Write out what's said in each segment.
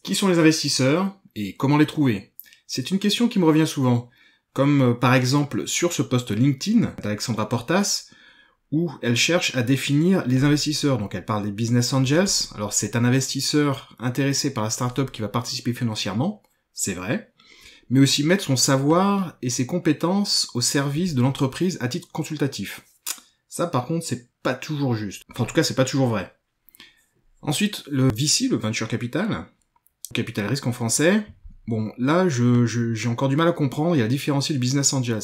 Qui sont les investisseurs et comment les trouver? C'est une question qui me revient souvent, comme par exemple sur ce post LinkedIn d'Alexandra Portas, où elle cherche à définir les investisseurs. Donc elle parle des business angels. Alors c'est un investisseur intéressé par la startup qui va participer financièrement, c'est vrai, mais aussi mettre son savoir et ses compétences au service de l'entreprise à titre consultatif. Ça par contre c'est pas toujours juste. Enfin en tout cas c'est pas toujours vrai. Ensuite le VC, le Venture Capital risque en français. Bon, là, j'ai encore du mal à comprendre et à différencier le business angels.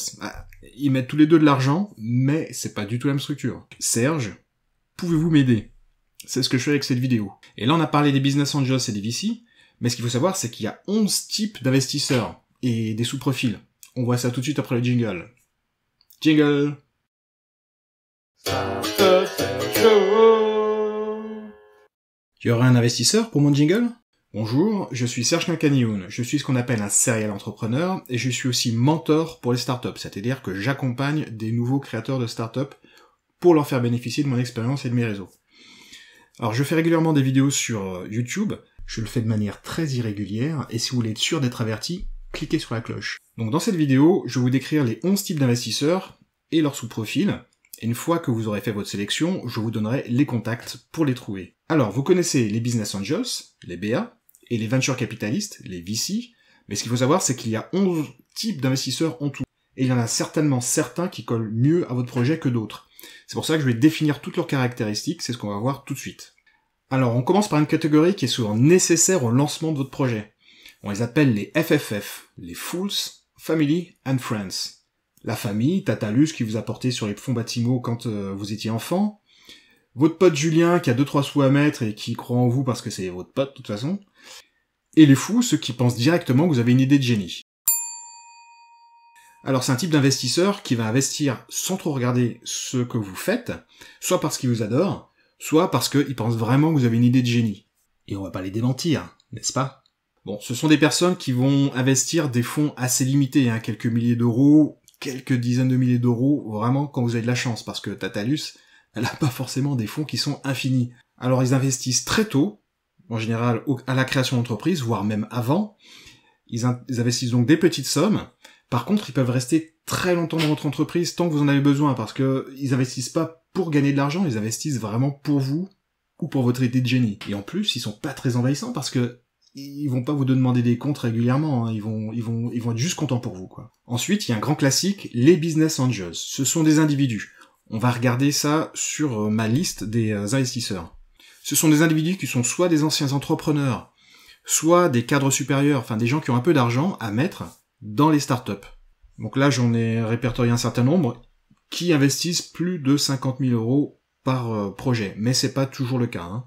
Ils mettent tous les deux de l'argent, mais c'est pas du tout la même structure. Serge, pouvez-vous m'aider? C'est ce que je fais avec cette vidéo. Et là, on a parlé des business angels et des VC, mais ce qu'il faut savoir, c'est qu'il y a 11 types d'investisseurs et des sous-profils. On voit ça tout de suite après le jingle. Jingle! Il y aurait un investisseur pour mon jingle? Bonjour, je suis Serge Kankanioun, je suis ce qu'on appelle un serial entrepreneur et je suis aussi mentor pour les startups, c'est-à-dire que j'accompagne des nouveaux créateurs de startups pour leur faire bénéficier de mon expérience et de mes réseaux. Alors je fais régulièrement des vidéos sur YouTube, je le fais de manière très irrégulière et si vous voulez être sûr d'être averti, cliquez sur la cloche. Donc dans cette vidéo, je vais vous décrire les 11 types d'investisseurs et leurs sous-profils. Et une fois que vous aurez fait votre sélection, je vous donnerai les contacts pour les trouver. Alors vous connaissez les business angels, les BA, et les venture capitalistes, les VC, mais ce qu'il faut savoir, c'est qu'il y a 11 types d'investisseurs en tout. Et il y en a certainement certains qui collent mieux à votre projet que d'autres. C'est pour ça que je vais définir toutes leurs caractéristiques, c'est ce qu'on va voir tout de suite. Alors, on commence par une catégorie qui est souvent nécessaire au lancement de votre projet. On les appelle les FFF, les Fools, Family and Friends. La famille, Tatalus qui vous a porté sur les fonds baptismaux quand vous étiez enfant, votre pote Julien qui a 2-3 sous à mettre et qui croit en vous parce que c'est votre pote de toute façon, et les fous, ceux qui pensent directement que vous avez une idée de génie. Alors c'est un type d'investisseur qui va investir sans trop regarder ce que vous faites, soit parce qu'il vous adore, soit parce qu'il pense vraiment que vous avez une idée de génie. Et on va pas les démentir, n'est-ce pas? Bon, ce sont des personnes qui vont investir des fonds assez limités, quelques milliers d'euros, quelques dizaines de milliers d'euros, vraiment quand vous avez de la chance, parce que Tatalus, elle a pas forcément des fonds qui sont infinis. Alors ils investissent très tôt, en général à la création d'entreprise, voire même avant. Ils investissent donc des petites sommes. Par contre, ils peuvent rester très longtemps dans votre entreprise tant que vous en avez besoin, parce que ils investissent pas pour gagner de l'argent, ils investissent vraiment pour vous ou pour votre idée de génie. Et en plus, ils sont pas très envahissants parce que ils vont pas vous demander des comptes régulièrement, ils vont être juste contents pour vous, quoi. Ensuite, il y a un grand classique, les business angels. Ce sont des individus. On va regarder ça sur ma liste des investisseurs. Ce sont des individus qui sont soit des anciens entrepreneurs, soit des cadres supérieurs, enfin des gens qui ont un peu d'argent à mettre dans les startups. Donc là, j'en ai répertorié un certain nombre qui investissent plus de 50 000 euros par projet, mais c'est pas toujours le cas.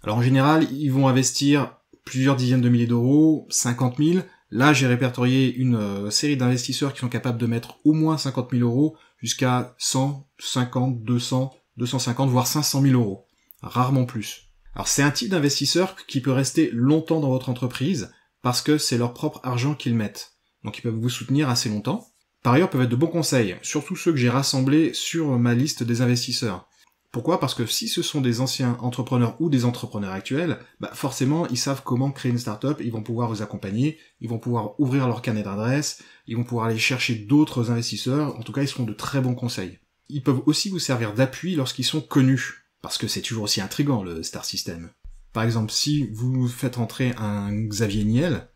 Alors en général, ils vont investir plusieurs dizaines de milliers d'euros, 50 000. Là, j'ai répertorié une série d'investisseurs qui sont capables de mettre au moins 50 000 euros jusqu'à 150, 200, 250, voire 500 000 euros. Rarement plus. Alors c'est un type d'investisseur qui peut rester longtemps dans votre entreprise parce que c'est leur propre argent qu'ils mettent. Donc ils peuvent vous soutenir assez longtemps. Par ailleurs, peuvent être de bons conseils, surtout ceux que j'ai rassemblés sur ma liste des investisseurs. Pourquoi? Parce que si ce sont des anciens entrepreneurs ou des entrepreneurs actuels, forcément ils savent comment créer une startup, ils vont pouvoir vous accompagner, ils vont pouvoir ouvrir leur carnet d'adresses, ils vont pouvoir aller chercher d'autres investisseurs, en tout cas ils seront de très bons conseils. Ils peuvent aussi vous servir d'appui lorsqu'ils sont connus. Parce que c'est toujours aussi intriguant, le Star System. Par exemple, si vous faites rentrer un Xavier Niel,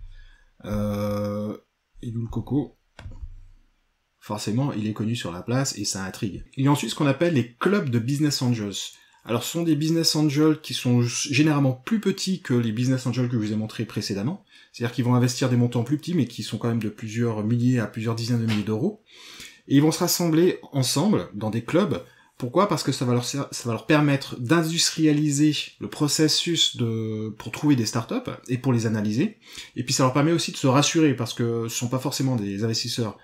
et d'où le coco, forcément, il est connu sur la place et ça intrigue. Il y a ensuite ce qu'on appelle les clubs de business angels. Alors, ce sont des business angels qui sont généralement plus petits que les business angels que je vous ai montrés précédemment. C'est-à-dire qu'ils vont investir des montants plus petits, mais qui sont quand même de plusieurs milliers à plusieurs dizaines de milliers d'euros. Et ils vont se rassembler ensemble dans des clubs. Pourquoi? Parce que ça va leur permettre d'industrialiser le processus pour trouver des startups et pour les analyser. Et puis ça leur permet aussi de se rassurer parce que ce sont pas forcément des investisseurs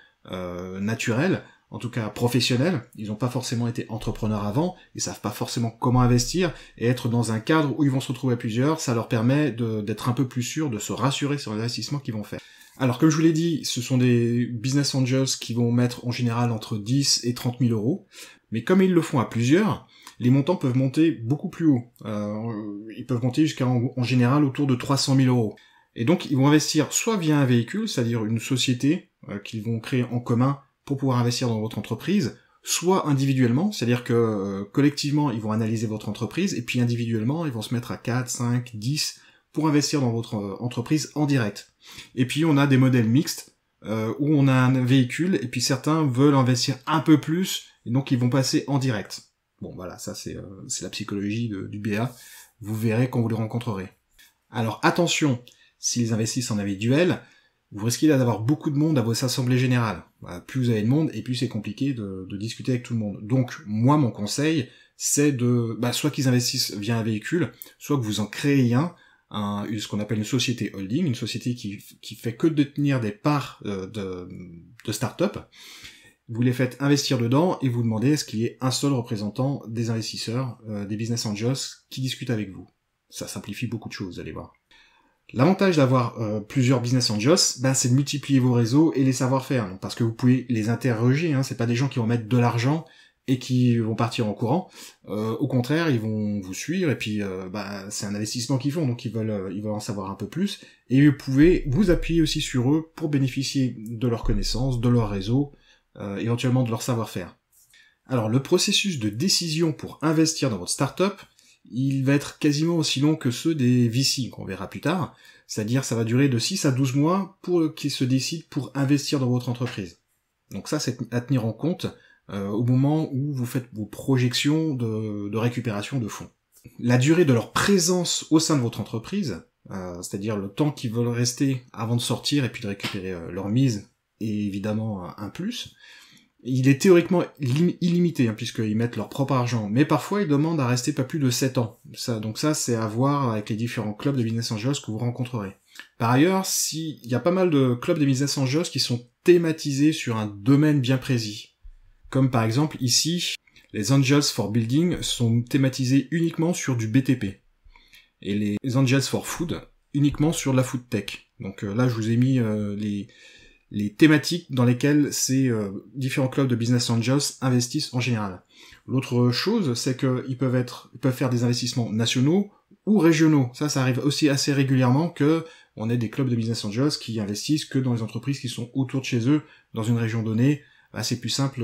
naturels, en tout cas professionnels. Ils n'ont pas forcément été entrepreneurs avant, ils savent pas forcément comment investir et être dans un cadre où ils vont se retrouver à plusieurs, ça leur permet d'être un peu plus sûrs, de se rassurer sur les investissements qu'ils vont faire. Alors comme je vous l'ai dit, ce sont des business angels qui vont mettre en général entre 10 et 30 000 euros. Mais comme ils le font à plusieurs, les montants peuvent monter beaucoup plus haut. Ils peuvent monter jusqu'à en général autour de 300 000 euros. Et donc, ils vont investir soit via un véhicule, c'est-à-dire une société qu'ils vont créer en commun pour pouvoir investir dans votre entreprise, soit individuellement, c'est-à-dire que collectivement, ils vont analyser votre entreprise, et puis individuellement, ils vont se mettre à 4, 5, 10 pour investir dans votre entreprise en direct. Et puis, on a des modèles mixtes, où on a un véhicule, et puis certains veulent investir un peu plus, et donc ils vont passer en direct. Bon, voilà, ça c'est la psychologie du BA. Vous verrez quand vous les rencontrerez. Alors, attention, s'ils investissent en individuel, vous risquez d'avoir beaucoup de monde à vos assemblées générales. Plus vous avez de monde, et plus c'est compliqué de discuter avec tout le monde. Donc, moi, mon conseil, c'est soit qu'ils investissent via un véhicule, soit que vous en créez ce qu'on appelle une société holding, une société qui fait que détenir des parts de start-up. Vous les faites investir dedans, et vous demandez est-ce qu'il y ait un seul représentant des investisseurs, des business angels, qui discutent avec vous. Ça simplifie beaucoup de choses, vous allez voir. L'avantage d'avoir plusieurs business angels, c'est de multiplier vos réseaux et les savoir-faire, parce que vous pouvez les interroger, c'est pas des gens qui vont mettre de l'argent et qui vont partir en courant. Au contraire, ils vont vous suivre, et puis c'est un investissement qu'ils font, donc ils veulent en savoir un peu plus, et vous pouvez vous appuyer aussi sur eux pour bénéficier de leurs connaissances, de leur réseau, éventuellement de leur savoir-faire. Alors, le processus de décision pour investir dans votre startup, il va être quasiment aussi long que ceux des VC, qu'on verra plus tard, c'est-à-dire ça va durer de 6 à 12 mois pour qu'ils se décident pour investir dans votre entreprise. Donc ça, c'est à tenir en compte au moment où vous faites vos projections de récupération de fonds. La durée de leur présence au sein de votre entreprise, c'est-à-dire le temps qu'ils veulent rester avant de sortir et puis de récupérer leur mise, et évidemment un plus, il est théoriquement illimité, puisqu'ils mettent leur propre argent, mais parfois ils demandent à rester pas plus de 7 ans. Donc ça, c'est à voir avec les différents clubs de business angels que vous rencontrerez. Par ailleurs, il y a pas mal de clubs de business angels qui sont thématisés sur un domaine bien précis. Comme par exemple ici, les Angels for Building sont thématisés uniquement sur du BTP. Et les Angels for Food, uniquement sur de la food tech. Donc là, je vous ai mis les thématiques dans lesquelles ces différents clubs de business angels investissent en général. L'autre chose, c'est qu'ils peuvent faire des investissements nationaux ou régionaux. Ça arrive aussi assez régulièrement que on ait des clubs de business angels qui investissent que dans les entreprises qui sont autour de chez eux, dans une région donnée. C'est plus simple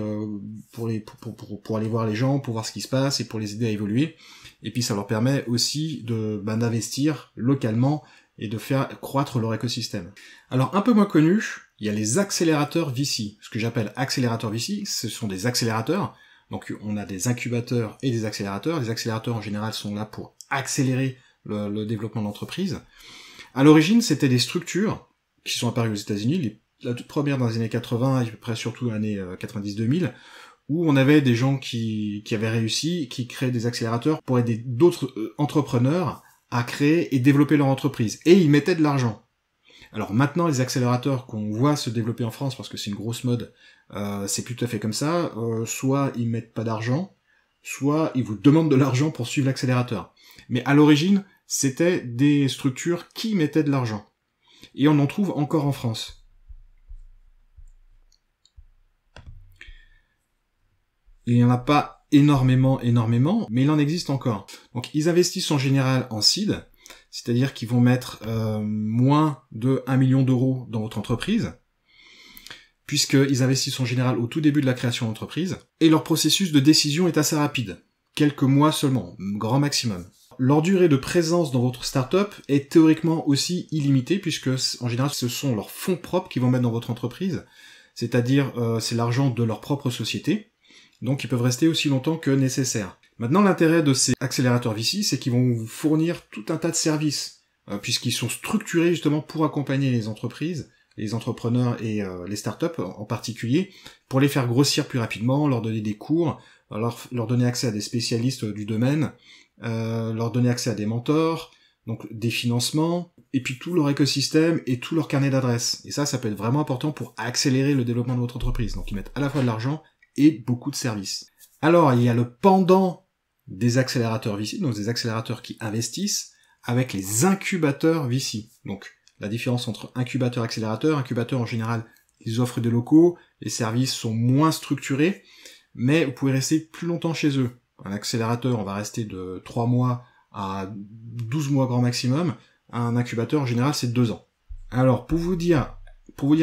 pour aller voir les gens, pour voir ce qui se passe et pour les aider à évoluer. Et puis ça leur permet aussi d'investir localement et de faire croître leur écosystème. Alors, un peu moins connu, il y a les accélérateurs VC. Ce que j'appelle accélérateurs VC, ce sont des accélérateurs. Donc, on a des incubateurs et des accélérateurs. Les accélérateurs, en général, sont là pour accélérer le développement de l'entreprise. À l'origine, c'était des structures qui sont apparues aux États-Unis, la toute première dans les années 80, à peu près surtout dans les années 90-2000, où on avait des gens qui avaient réussi, qui créaient des accélérateurs pour aider d'autres entrepreneurs à créer et développer leur entreprise. Et ils mettaient de l'argent. Alors maintenant, les accélérateurs qu'on voit se développer en France, parce que c'est une grosse mode, c'est plus tout à fait comme ça. Soit ils mettent pas d'argent, soit ils vous demandent de l'argent pour suivre l'accélérateur. Mais à l'origine, c'était des structures qui mettaient de l'argent. Et on en trouve encore en France. Il n'y en a pas énormément, mais il en existe encore. Donc ils investissent en général en seed, c'est-à-dire qu'ils vont mettre moins de 1 million d'euros dans votre entreprise, puisqu'ils investissent en général au tout début de la création d'entreprise, et leur processus de décision est assez rapide, quelques mois seulement, grand maximum. Leur durée de présence dans votre startup est théoriquement aussi illimitée, puisque en général ce sont leurs fonds propres qu'ils vont mettre dans votre entreprise, c'est-à-dire c'est l'argent de leur propre société, donc ils peuvent rester aussi longtemps que nécessaire. Maintenant, l'intérêt de ces accélérateurs VC, c'est qu'ils vont vous fournir tout un tas de services, puisqu'ils sont structurés justement pour accompagner les entreprises, les entrepreneurs et les startups en particulier, pour les faire grossir plus rapidement, leur donner des cours, leur donner accès à des spécialistes du domaine, leur donner accès à des mentors, donc des financements, et puis tout leur écosystème et tout leur carnet d'adresses. Et ça peut être vraiment important pour accélérer le développement de votre entreprise. Donc ils mettent à la fois de l'argent et beaucoup de services. Alors, il y a le pendant des accélérateurs VC, donc des accélérateurs qui investissent, avec les incubateurs VC. Donc, la différence entre incubateur et accélérateur, incubateur en général, ils offrent des locaux, les services sont moins structurés, mais vous pouvez rester plus longtemps chez eux. Un accélérateur, on va rester de 3 mois à 12 mois grand maximum, Un incubateur, en général, c'est 2 ans. Alors, pour vous dire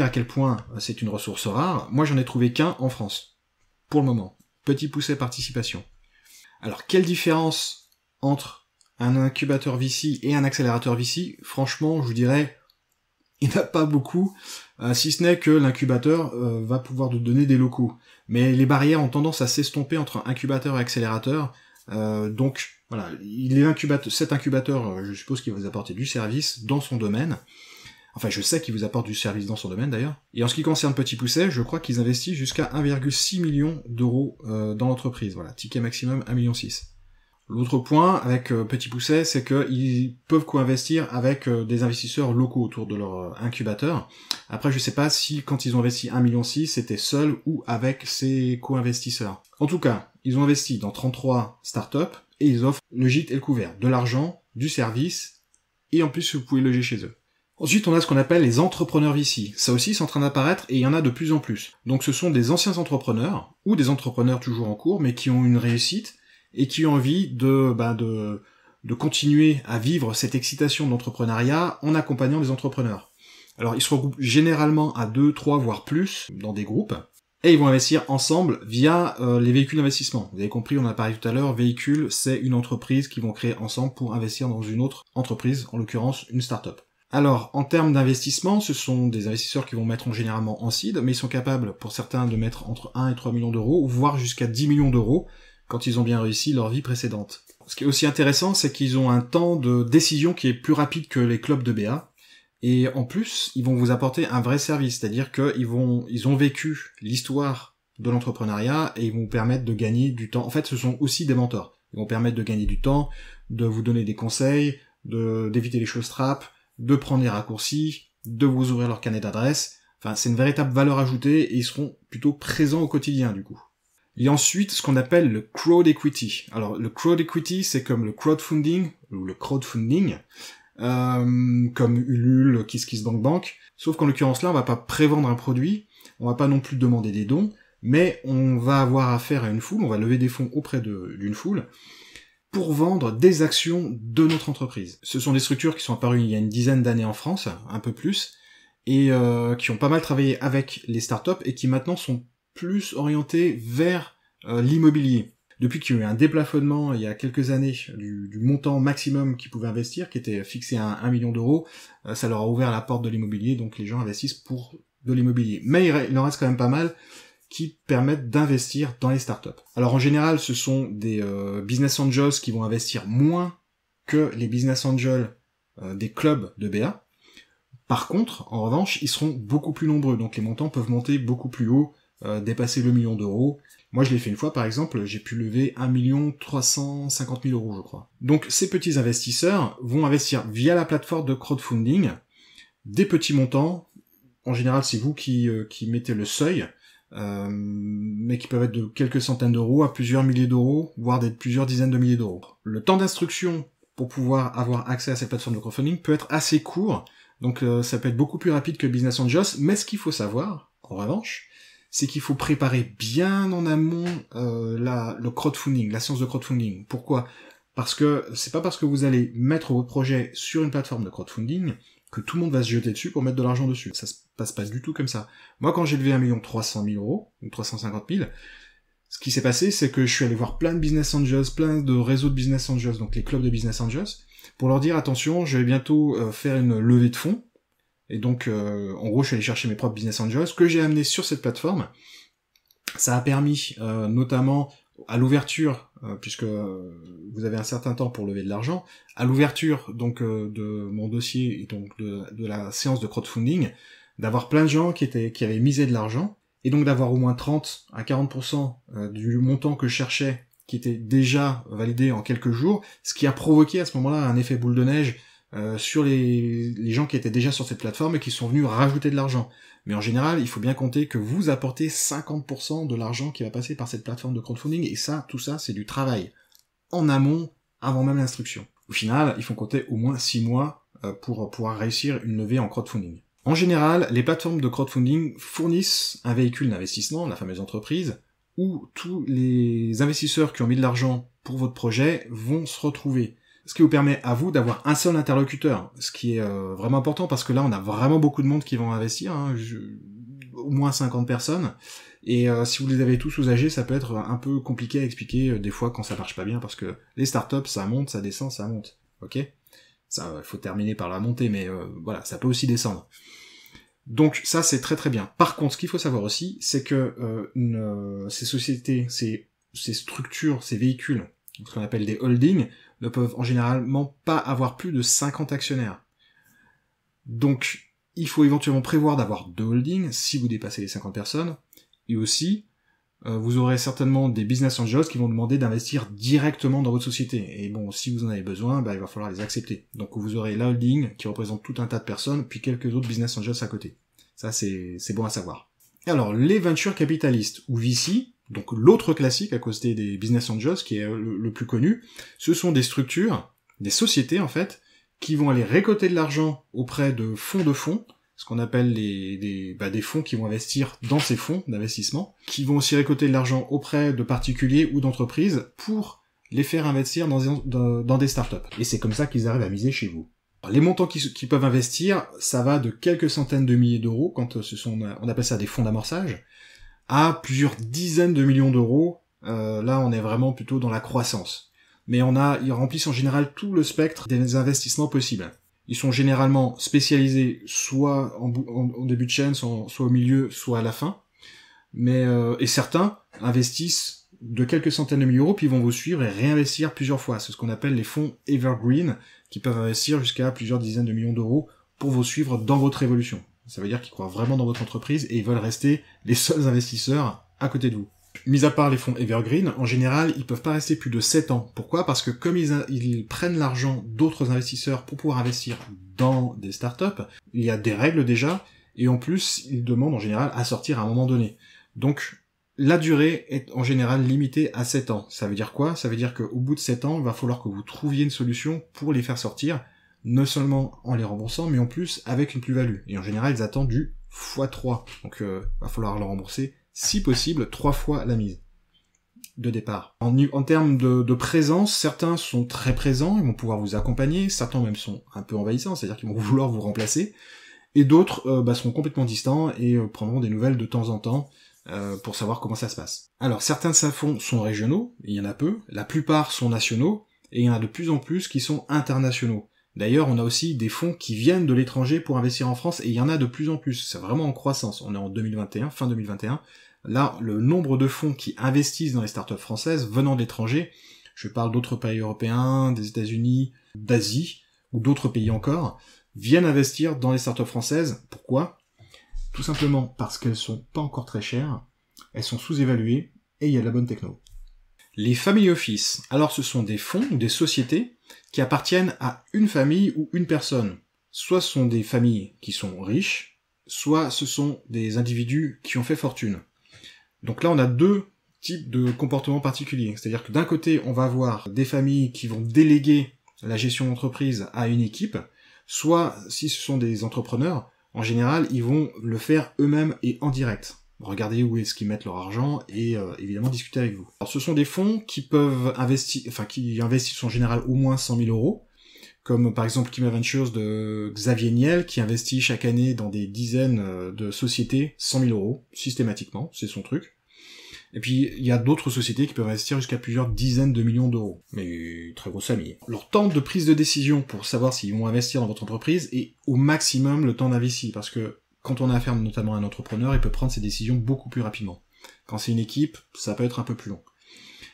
à quel point c'est une ressource rare, moi j'en ai trouvé qu'un en France. Pour le moment. Petit Pousset Participation. Alors, quelle différence entre un incubateur VC et un accélérateur VC? Franchement, je vous dirais, il n'y en a pas beaucoup, si ce n'est que l'incubateur va pouvoir te donner des locaux. Mais les barrières ont tendance à s'estomper entre incubateur et accélérateur. Donc, voilà, cet incubateur, je suppose qu'il va vous apporter du service dans son domaine. Enfin, je sais qu'il vous apporte du service dans son domaine, d'ailleurs. Et en ce qui concerne Petit Pousset, je crois qu'ils investissent jusqu'à 1,6 million d'euros dans l'entreprise. Voilà, ticket maximum 1,6 million. L'autre point avec Petit Pousset, c'est qu'ils peuvent co-investir avec des investisseurs locaux autour de leur incubateur. Après, je sais pas si quand ils ont investi 1,6 million, c'était seul ou avec ces co-investisseurs. En tout cas, ils ont investi dans 33 startups et ils offrent le gîte et le couvert, de l'argent, du service, et en plus vous pouvez loger chez eux. Ensuite, on a ce qu'on appelle les entrepreneurs VC. Ça aussi, c'est en train d'apparaître et il y en a de plus en plus. Donc ce sont des anciens entrepreneurs, ou des entrepreneurs toujours en cours, mais qui ont une réussite, et qui ont envie de continuer à vivre cette excitation de l'entrepreneuriat en accompagnant les entrepreneurs. Alors, ils se regroupent généralement à 2, 3, voire plus, dans des groupes, et ils vont investir ensemble via les véhicules d'investissement. Vous avez compris, on a parlé tout à l'heure, véhicule, c'est une entreprise qu'ils vont créer ensemble pour investir dans une autre entreprise, en l'occurrence une start-up. Alors, en termes d'investissement, ce sont des investisseurs qui vont mettre généralement en seed, mais ils sont capables, pour certains, de mettre entre 1 et 3 millions d'euros, voire jusqu'à 10 millions d'euros, quand ils ont bien réussi leur vie précédente. Ce qui est aussi intéressant, c'est qu'ils ont un temps de décision qui est plus rapide que les clubs de BA, et en plus, ils vont vous apporter un vrai service, c'est-à-dire qu'ils ont vécu l'histoire de l'entrepreneuriat, et ils vont vous permettre de gagner du temps. En fait, ce sont aussi des mentors. Ils vont permettre de gagner du temps, de vous donner des conseils, d'éviter les choses trappes, de prendre les raccourcis, de vous ouvrir leur carnet d'adresse. Enfin, c'est une véritable valeur ajoutée, et ils seront plutôt présents au quotidien, du coup. Il y a ensuite ce qu'on appelle le crowd equity. Alors, le crowd equity, c'est comme le crowdfunding, ou le crowdfunding, comme Ulule, KissKissBankBank, sauf qu'en l'occurrence là, on va pas prévendre un produit, on va pas non plus demander des dons, mais on va avoir affaire à une foule, on va lever des fonds auprès d'une foule, pour vendre des actions de notre entreprise. Ce sont des structures qui sont apparues il y a une dizaine d'années en France, un peu plus, et qui ont pas mal travaillé avec les startups, et qui maintenant sont plus orientées vers l'immobilier. Depuis qu'il y a eu un déplafonnement il y a quelques années du montant maximum qu'ils pouvaient investir, qui était fixé à 1 million d'euros, ça leur a ouvert la porte de l'immobilier, donc les gens investissent pour de l'immobilier. Mais il en reste quand même pas mal qui permettent d'investir dans les startups. Alors en général, ce sont des business angels qui vont investir moins que les business angels des clubs de BA. Par contre, en revanche, ils seront beaucoup plus nombreux, donc les montants peuvent monter beaucoup plus haut, dépasser le million d'euros. Moi, je l'ai fait une fois, par exemple, j'ai pu lever 1 350 000 euros, je crois. Donc, ces petits investisseurs vont investir via la plateforme de crowdfunding des petits montants. En général, c'est vous qui mettez le seuil, mais qui peuvent être de quelques centaines d'euros à plusieurs milliers d'euros, voire d'être plusieurs dizaines de milliers d'euros. Le temps d'instruction pour pouvoir avoir accès à cette plateforme de crowdfunding peut être assez court, donc ça peut être beaucoup plus rapide que Business Angels, mais ce qu'il faut savoir, en revanche, c'est qu'il faut préparer bien en amont le crowdfunding, la séance de crowdfunding. Pourquoi ? Parce que c'est pas parce que vous allez mettre votre projet sur une plateforme de crowdfunding que tout le monde va se jeter dessus pour mettre de l'argent dessus. Ça se passe pas du tout comme ça. Moi, quand j'ai levé 1 300 000 euros, ou 350 000, ce qui s'est passé, c'est que je suis allé voir plein de business angels, plein de réseaux de business angels, donc les clubs de business angels, pour leur dire, attention, je vais bientôt faire une levée de fonds. Et donc, en gros, je suis allé chercher mes propres business angels, que j'ai amené sur cette plateforme. Ça a permis, notamment, à l'ouverture, puisque vous avez un certain temps pour lever de l'argent, à l'ouverture donc de mon dossier et donc de la séance de crowdfunding, d'avoir plein de gens qui avaient misé de l'argent, et donc d'avoir au moins 30 à 40% du montant que je cherchais, qui était déjà validé en quelques jours, ce qui a provoqué à ce moment-là un effet boule de neige sur les gens qui étaient déjà sur cette plateforme et qui sont venus rajouter de l'argent. Mais en général, il faut bien compter que vous apportez 50% de l'argent qui va passer par cette plateforme de crowdfunding, et ça, tout ça, c'est du travail en amont, avant même l'instruction. Au final, il faut compter au moins 6 mois pour pouvoir réussir une levée en crowdfunding. En général, les plateformes de crowdfunding fournissent un véhicule d'investissement, la fameuse entreprise, où tous les investisseurs qui ont mis de l'argent pour votre projet vont se retrouver. Ce qui vous permet à vous d'avoir un seul interlocuteur, ce qui est vraiment important parce que là on a vraiment beaucoup de monde qui vont investir, hein, au moins 50 personnes, et si vous les avez tous usagés, ça peut être un peu compliqué à expliquer des fois quand ça marche pas bien, parce que les startups, ça monte, ça descend, ça monte, ok? Ça, faut terminer par la montée, mais voilà, ça peut aussi descendre. Donc ça c'est très très bien. Par contre, ce qu'il faut savoir aussi, c'est que ces sociétés, ces structures, ces véhicules, ce qu'on appelle des holdings, ne peuvent en généralement pas avoir plus de 50 actionnaires. Donc, il faut éventuellement prévoir d'avoir 2 holdings si vous dépassez les 50 personnes, et aussi, vous aurez certainement des business angels qui vont demander d'investir directement dans votre société. Et bon, si vous en avez besoin, il va falloir les accepter. Donc vous aurez la holding qui représente tout un tas de personnes, puis quelques autres business angels à côté. Ça, c'est bon à savoir. Alors, les venture capitalistes, ou VC, donc l'autre classique à côté des business angels, qui est le plus connu, ce sont des structures, des sociétés en fait, qui vont aller récolter de l'argent auprès de fonds, ce qu'on appelle des fonds qui vont investir dans ces fonds d'investissement, qui vont aussi récolter de l'argent auprès de particuliers ou d'entreprises pour les faire investir dans des startups. Et c'est comme ça qu'ils arrivent à miser chez vous. Alors, les montants qu'ils peuvent investir, ça va de quelques centaines de milliers d'euros, quand on appelle ça des fonds d'amorçage, à plusieurs dizaines de millions d'euros. Là, on est vraiment plutôt dans la croissance. Mais ils remplissent en général tout le spectre des investissements possibles. Ils sont généralement spécialisés soit en début de chaîne, soit au milieu, soit à la fin. Et certains investissent de quelques centaines de milliers d'euros, puis ils vont vous suivre et réinvestir plusieurs fois. C'est ce qu'on appelle les fonds evergreen, qui peuvent investir jusqu'à plusieurs dizaines de millions d'euros pour vous suivre dans votre évolution. Ça veut dire qu'ils croient vraiment dans votre entreprise et ils veulent rester les seuls investisseurs à côté de vous. Mis à part les fonds evergreen, en général, ils peuvent pas rester plus de 7 ans. Pourquoi? Parce que comme ils prennent l'argent d'autres investisseurs pour pouvoir investir dans des startups, il y a des règles déjà, et en plus, ils demandent en général à sortir à un moment donné. Donc, la durée est en général limitée à 7 ans. Ça veut dire quoi? Ça veut dire qu'au bout de 7 ans, il va falloir que vous trouviez une solution pour les faire sortir, non seulement en les remboursant, mais en plus avec une plus-value. Et en général, ils attendent du x3. Donc, va falloir le rembourser, si possible, 3 fois la mise de départ. En termes de présence, certains sont très présents, ils vont pouvoir vous accompagner, certains même sont un peu envahissants, c'est-à-dire qu'ils vont vouloir vous remplacer, et d'autres seront complètement distants et prendront des nouvelles de temps en temps pour savoir comment ça se passe. Alors, certains fonds sont régionaux, il y en a peu, la plupart sont nationaux, et il y en a de plus en plus qui sont internationaux. D'ailleurs, on a aussi des fonds qui viennent de l'étranger pour investir en France, et il y en a de plus en plus. C'est vraiment en croissance. On est en 2021, fin 2021. Là, le nombre de fonds qui investissent dans les startups françaises venant de l'étranger, je parle d'autres pays européens, des États-Unis, d'Asie, ou d'autres pays encore, viennent investir dans les startups françaises. Pourquoi? Tout simplement parce qu'elles sont pas encore très chères, elles sont sous-évaluées, et il y a de la bonne techno. Les family office, alors ce sont des fonds ou des sociétés qui appartiennent à une famille ou une personne. Soit ce sont des familles qui sont riches, soit ce sont des individus qui ont fait fortune. Donc là, on a 2 types de comportements particuliers. C'est-à-dire que d'un côté, on va avoir des familles qui vont déléguer la gestion d'entreprise à une équipe, soit, si ce sont des entrepreneurs, en général, ils vont le faire eux-mêmes et en direct. Regardez où est-ce qu'ils mettent leur argent et évidemment discuter avec vous. Alors ce sont des fonds qui peuvent qui investissent en général au moins 100 000 euros, comme par exemple Kima Ventures de Xavier Niel, qui investit chaque année dans des dizaines de sociétés 100 000 euros, systématiquement, c'est son truc. Et puis il y a d'autres sociétés qui peuvent investir jusqu'à plusieurs dizaines de millions d'euros, mais très grosse famille. Leur temps de prise de décision pour savoir s'ils vont investir dans votre entreprise est au maximum le temps d'investi, parce que quand on a affaire notamment à un entrepreneur, il peut prendre ses décisions beaucoup plus rapidement. Quand c'est une équipe, ça peut être un peu plus long.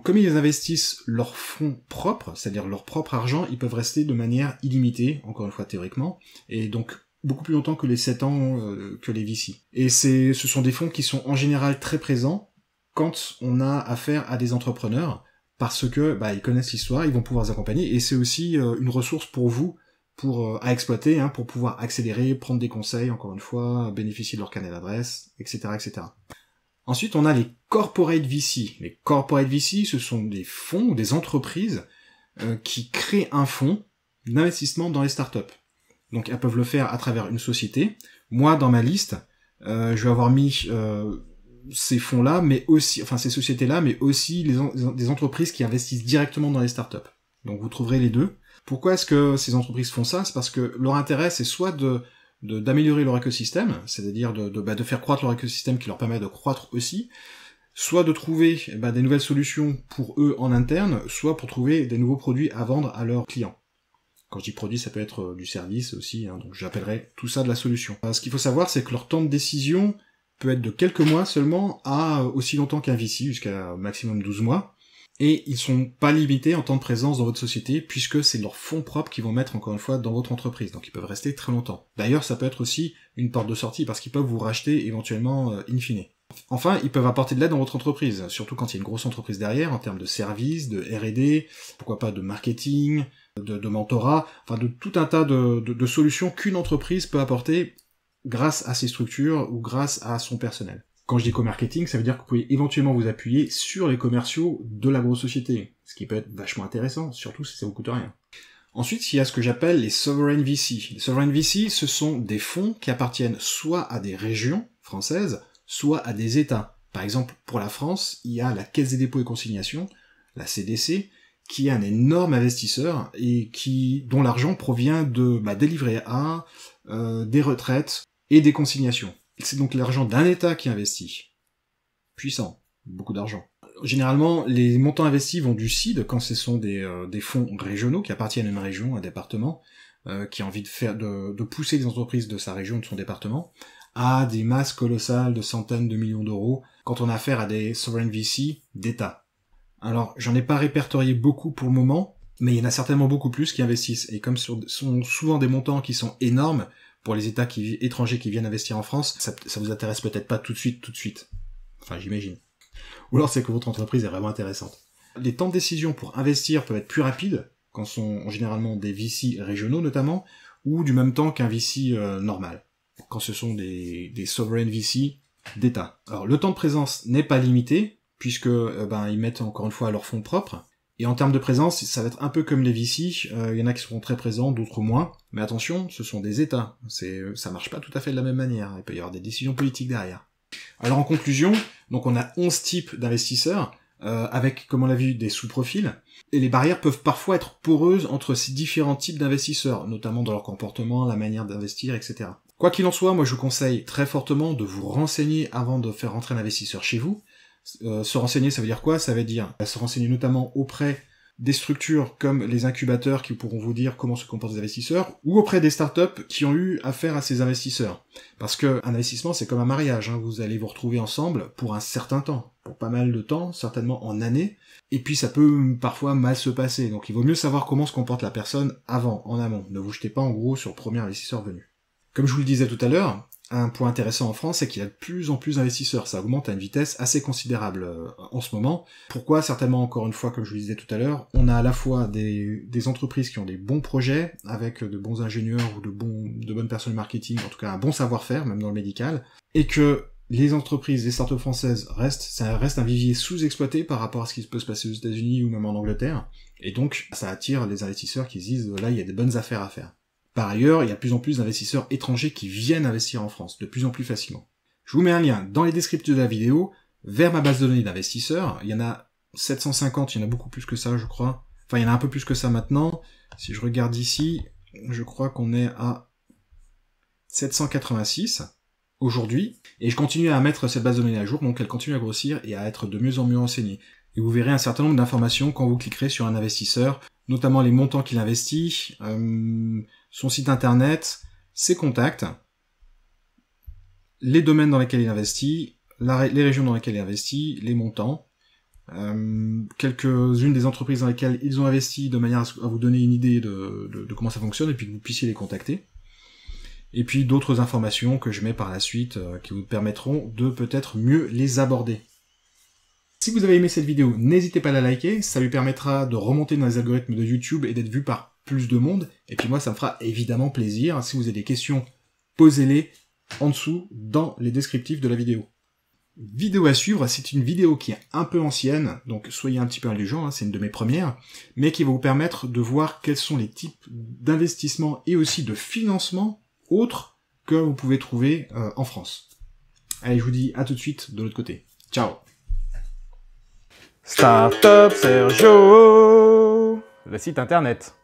Comme ils investissent leurs fonds propres, c'est-à-dire leur propre argent, ils peuvent rester de manière illimitée, encore une fois théoriquement, et donc beaucoup plus longtemps que les 7 ans que les VC. Et ce sont des fonds qui sont en général très présents quand on a affaire à des entrepreneurs, parce que ils connaissent l'histoire, ils vont pouvoir vous accompagner, et c'est aussi une ressource pour vous, à exploiter, pour pouvoir accélérer, prendre des conseils, encore une fois, bénéficier de leur carnet d'adresse, etc., etc. Ensuite, on a les corporate VC. Les corporate VC, ce sont des fonds ou des entreprises qui créent un fonds d'investissement dans les startups. Donc, elles peuvent le faire à travers une société. Moi, dans ma liste, je vais avoir mis ces fonds-là, mais aussi, ces sociétés-là, mais aussi des entreprises qui investissent directement dans les startups. Donc, vous trouverez les deux. Pourquoi est-ce que ces entreprises font ça? C'est parce que leur intérêt, c'est soit d'améliorer leur écosystème, c'est-à-dire de faire croître leur écosystème qui leur permet de croître aussi, soit de trouver des nouvelles solutions pour eux en interne, soit pour trouver des nouveaux produits à vendre à leurs clients. Quand je dis produit, ça peut être du service aussi, hein, donc j'appellerai tout ça de la solution. Ce qu'il faut savoir, c'est que leur temps de décision peut être de quelques mois seulement à aussi longtemps qu'un VC, jusqu'à maximum 12 mois. Et ils sont pas limités en temps de présence dans votre société, puisque c'est leurs fonds propres qu'ils vont mettre, encore une fois, dans votre entreprise. Donc ils peuvent rester très longtemps. D'ailleurs, ça peut être aussi une porte de sortie, parce qu'ils peuvent vous racheter éventuellement in fine. Enfin, ils peuvent apporter de l'aide dans votre entreprise, surtout quand il y a une grosse entreprise derrière, en termes de services, de R&D, pourquoi pas de marketing, de mentorat, enfin de tout un tas de solutions qu'une entreprise peut apporter grâce à ses structures ou grâce à son personnel. Quand je dis co-marketing, ça veut dire que vous pouvez éventuellement vous appuyer sur les commerciaux de la grosse société, ce qui peut être vachement intéressant, surtout si ça vous coûte rien. Ensuite, il y a ce que j'appelle les sovereign VC. Les sovereign VC, ce sont des fonds qui appartiennent soit à des régions françaises, soit à des États. Par exemple, pour la France, il y a la Caisse des dépôts et consignations, la CDC, qui est un énorme investisseur et dont l'argent provient des livrets A, des retraites et des consignations. C'est donc l'argent d'un État qui investit. Puissant. Beaucoup d'argent. Généralement, les montants investis vont du CID, quand ce sont des fonds régionaux qui appartiennent à une région, à un département, qui a envie de pousser les entreprises de sa région, de son département, à des masses colossales de centaines de millions d'euros, quand on a affaire à des sovereign VC d'État. Alors, j'en ai pas répertorié beaucoup pour le moment, mais il y en a certainement beaucoup plus qui investissent. Et comme ce sont souvent des montants qui sont énormes, pour les États étrangers qui viennent investir en France, ça vous intéresse peut-être pas tout de suite. Enfin, j'imagine. Ou alors c'est que votre entreprise est vraiment intéressante. Les temps de décision pour investir peuvent être plus rapides, quand sont généralement des VC régionaux notamment, ou du même temps qu'un VC normal, quand ce sont des sovereign VC d'État. Alors le temps de présence n'est pas limité, puisque ils mettent encore une fois leurs fonds propres. Et en termes de présence, ça va être un peu comme les VC, il y en a qui seront très présents, d'autres moins. Mais attention, ce sont des États. Ça marche pas tout à fait de la même manière. Il peut y avoir des décisions politiques derrière. Alors en conclusion, donc on a 11 types d'investisseurs, avec, comme on l'a vu, des sous-profils. Et les barrières peuvent parfois être poreuses entre ces différents types d'investisseurs, notamment dans leur comportement, la manière d'investir, etc. Quoi qu'il en soit, moi je vous conseille très fortement de vous renseigner avant de faire rentrer un investisseur chez vous. Se renseigner, ça veut dire quoi? Ça veut dire se renseigner notamment auprès des structures comme les incubateurs qui pourront vous dire comment se comportent les investisseurs, ou auprès des startups qui ont eu affaire à ces investisseurs. Parce que un investissement, c'est comme un mariage, hein. Vous allez vous retrouver ensemble pour un certain temps, pour pas mal de temps, certainement en années, et puis ça peut parfois mal se passer. Donc il vaut mieux savoir comment se comporte la personne avant, en amont. Ne vous jetez pas en gros sur le premier investisseur venu. Comme je vous le disais tout à l'heure, un point intéressant en France, c'est qu'il y a de plus en plus d'investisseurs. Ça augmente à une vitesse assez considérable en ce moment. Pourquoi? Certainement, encore une fois, comme je vous le disais tout à l'heure, on a à la fois des entreprises qui ont des bons projets, avec de bons ingénieurs ou de bonnes personnes marketing, en tout cas un bon savoir-faire, même dans le médical, et que les entreprises, les startups françaises ça reste un vivier sous-exploité par rapport à ce qui peut se passer aux États-Unis ou même en Angleterre, et donc ça attire les investisseurs qui se disent là il y a des bonnes affaires à faire. Par ailleurs, il y a de plus en plus d'investisseurs étrangers qui viennent investir en France, de plus en plus facilement. Je vous mets un lien dans les descriptifs de la vidéo vers ma base de données d'investisseurs. Il y en a 750, il y en a beaucoup plus que ça, je crois. Enfin, il y en a un peu plus que ça maintenant. Si je regarde ici, je crois qu'on est à 786 aujourd'hui. Et je continue à mettre cette base de données à jour, donc elle continue à grossir et à être de mieux en mieux renseignée. Et vous verrez un certain nombre d'informations quand vous cliquerez sur un investisseur, notamment les montants qu'il investit, son site internet, ses contacts, les domaines dans lesquels il investit, les régions dans lesquelles il investit, les montants, quelques-unes des entreprises dans lesquelles ils ont investi de manière à vous donner une idée de comment ça fonctionne et puis que vous puissiez les contacter. Et puis d'autres informations que je mets par la suite qui vous permettront de peut-être mieux les aborder. Si vous avez aimé cette vidéo, n'hésitez pas à la liker, ça lui permettra de remonter dans les algorithmes de YouTube et d'être vu par plus de monde, et puis moi ça me fera évidemment plaisir. Si vous avez des questions, posez-les en dessous dans les descriptifs de la vidéo. Vidéo à suivre, c'est une vidéo qui est un peu ancienne, donc soyez un petit peu indulgents, hein, c'est une de mes premières, mais qui va vous permettre de voir quels sont les types d'investissements et aussi de financement autres que vous pouvez trouver en France. Allez, je vous dis à tout de suite de l'autre côté. Ciao. Startup Sergio, le site internet.